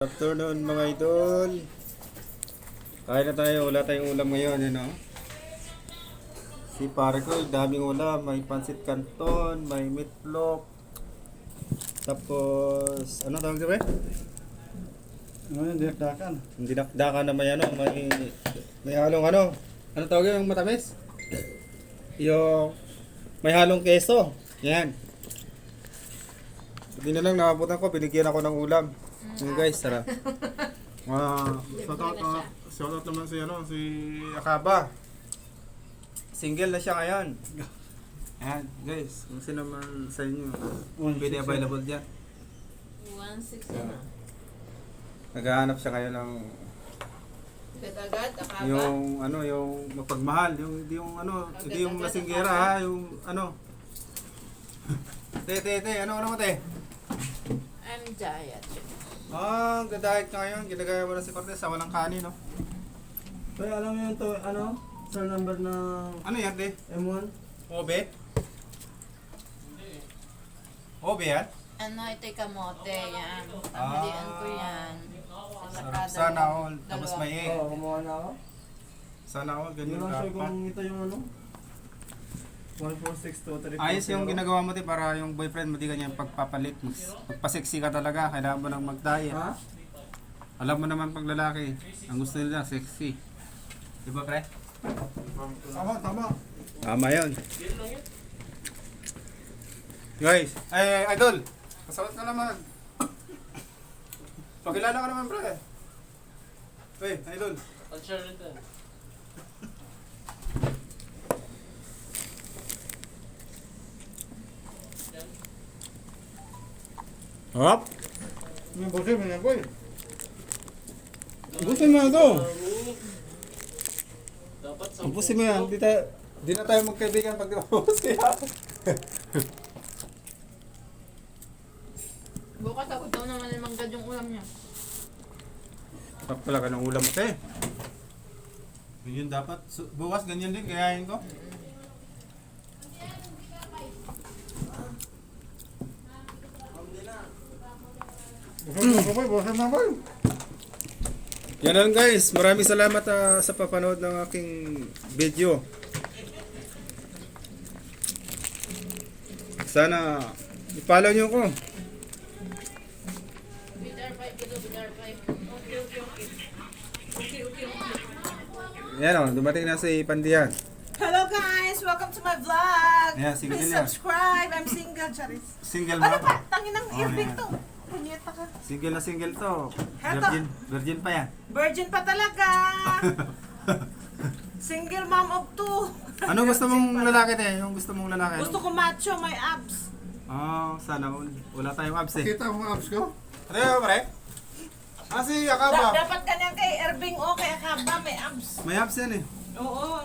Afternoon mga idol. Kain na tayo, wala tayong ulam ngayon, you know. Si pare ko, daming ulam, may pansit canton, may meatloaf. Tapos, ano tawag diba? Ngayon, dinakdakan. Hindi dakdakan na may ano, may halong ano. Ano tawag yung matamis? Yung may halong keso. Yan. Hindi na lang nakabutan ko, binigyan ako ng ulam. Yung guys, tara. Shoutout naman si Akaba. Single na siya ngayon. Ayan, guys, kung sino man sa inyo, pwede available dyan. 160 na. Naghahanap siya ngayon ng Agad-agad, akaba. yung ano, yung mapagmahal, yung hindi yung ano, hindi yung lasinggera ha, yung ano. Te, ano mo te? I'm diet. Gadahit ka ngayon, ginagaya mo na si Cortez sa walang kanin, no? Kaya alam mo yun to, ano? Sir number ng Ano yan, te? M1? Obe? Obe yan? Ano, ito'y kamote, yan. Pamilian ko yan. Sarap sana all, tapos may egg. Oo, kumuha na ako. Sana all, Hindi ganyan lang sure dapat. kung ito yung ano. 14623. Ayos yung ginagawa mo, te, para yung boyfriend mo di ganyan pagpapalit. Magpa-sexy ka talaga, kailangan mo nang mag-diet. Ha? Alam mo naman pag lalaki, ang gusto nila sexy. Di ba, pre? Tama. Tama yun. Guys, ay idol, kasawat ka naman. Pakilala ka naman, pre. Hey, idol. Hop! May bosin, may boy. Ubusin mo na ito. Ubusin mo yan. Di na tayo magkaibigan pag di ba ubusin yan. Bukas ako daw naman yung manggad yung ulam niya. Pala ka ng ulam mo, te. Yun dapat. Bukas ganyan din, kayahin ko. Bosin na boy. Yan lang guys. Maraming salamat sa papanood ng aking video. Sana i-follow nyo ko. Bitter 5 ito, bitter 5. Okay. Yan o, dumating na si Pandian. Hello guys! Welcome to my vlog! Yeah, single Please yan. subscribe! I'm single, Charis. Single Ano mo? pa? Tangin ng Oh, earbag yeah. to. Punyeta ka. Single na single to. Heto. Virgin pa yan. Virgin pa talaga! Single mom of two. Ano gusto mong lalaki, te? Yung gusto mong lalaki? Gusto ko macho, may abs. Sana all. Wala tayong abs eh. Kita mo mga abs ko? Ano yun, pre? Si Akaba. Dapat ganyan kay Irving o kay Akaba, may abs. May abs yan eh. Oo.